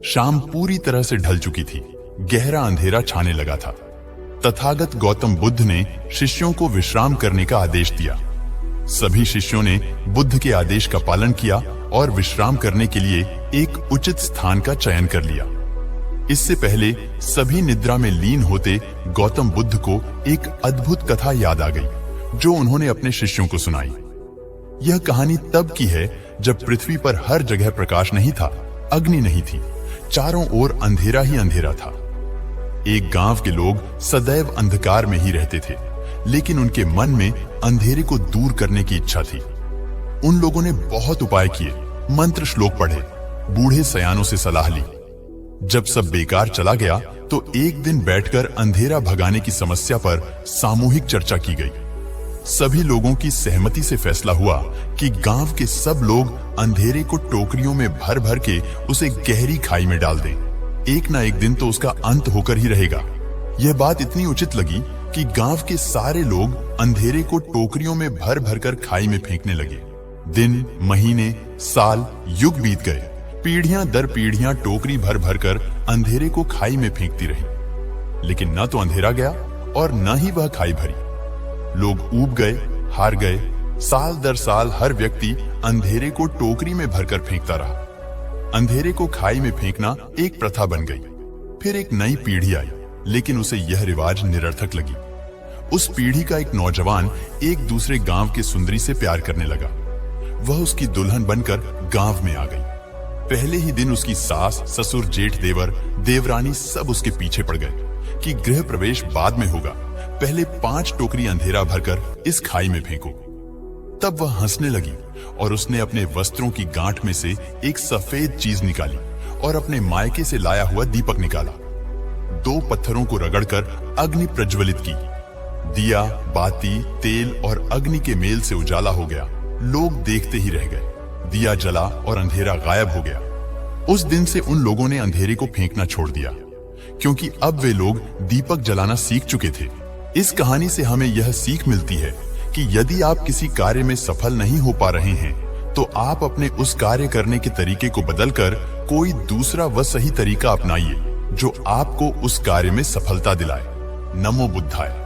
शाम पूरी तरह से ढल चुकी थी। गहरा अंधेरा छाने लगा था। तथागत गौतम बुद्ध ने शिष्यों को विश्राम करने का आदेश दिया। सभी शिष्यों ने बुद्ध के आदेश का पालन किया और विश्राम करने के लिए एक उचित स्थान का चयन कर लिया। इससे पहले सभी निद्रा में लीन होते गौतम बुद्ध को एक अद्भुत कथा याद आ गई, जो उन्होंने अपने शिष्यों को सुनाई। यह कहानी तब की है जब पृथ्वी पर हर जगह प्रकाश नहीं था, अग्नि नहीं थी, चारों ओर अंधेरा ही अंधेरा था। एक गांव के लोग सदैव अंधकार में ही रहते थे, लेकिन उनके मन में अंधेरे को दूर करने की इच्छा थी। उन लोगों ने बहुत उपाय किए, मंत्र श्लोक पढ़े, बूढ़े सयानों से सलाह ली। जब सब बेकार चला गया तो एक दिन बैठकर अंधेरा भगाने की समस्या पर सामूहिक चर्चा की गई। सभी लोगों की सहमति से फैसला हुआ कि गांव के सब लोग अंधेरे को टोकरियों में भर भर के उसे गहरी खाई में डाल दें। एक ना एक दिन तो उसका अंत होकर ही रहेगा। यह बात इतनी उचित लगी कि गांव के सारे लोग अंधेरे को टोकरियों में भर भर कर खाई में फेंकने लगे। दिन, महीने, साल, युग बीत गए। पीढ़ियां दर पीढ़ियां टोकरी भर भर कर अंधेरे को खाई में फेंकती रही, लेकिन न तो अंधेरा गया और न ही वह खाई भरी। लोग ऊब गए, हार गए। साल दर साल हर व्यक्ति अंधेरे को टोकरी में भरकर फेंकता रहा। अंधेरे को खाई में फेंकना एक प्रथा बन गई। फिर एक नई पीढ़ी आई, लेकिन उसे यह रिवाज निरर्थक लगी। उस पीढ़ी का एक नौजवान एक दूसरे गांव के सुंदरी से प्यार करने लगा। वह उसकी दुल्हन बनकर गांव में आ गई। पहले ही दिन उसकी सास, ससुर, जेठ, देवर, देवरानी सब उसके पीछे पड़ गए कि गृह प्रवेश बाद में होगा, पहले 5 टोकरी अंधेरा भरकर इस खाई में फेंको। तब वह हंसने लगी और उसने अपने वस्त्रों की गांठ में से एक सफेद चीज निकाली और अपने मायके से लाया हुआ दीपक निकाला। 2 पत्थरों को रगड़कर अग्नि प्रज्वलित की। दिया, बाती, तेल और अग्नि के मेल से उजाला हो गया। लोग देखते ही रह गए। दिया जला और अंधेरा गायब हो गया। उस दिन से उन लोगों ने अंधेरे को फेंकना छोड़ दिया, क्योंकि अब वे लोग दीपक जलाना सीख चुके थे। इस कहानी से हमें यह सीख मिलती है कि यदि आप किसी कार्य में सफल नहीं हो पा रहे हैं, तो आप अपने उस कार्य करने के तरीके को बदलकर कोई दूसरा व सही तरीका अपनाइए, जो आपको उस कार्य में सफलता दिलाए। नमो बुद्धाय।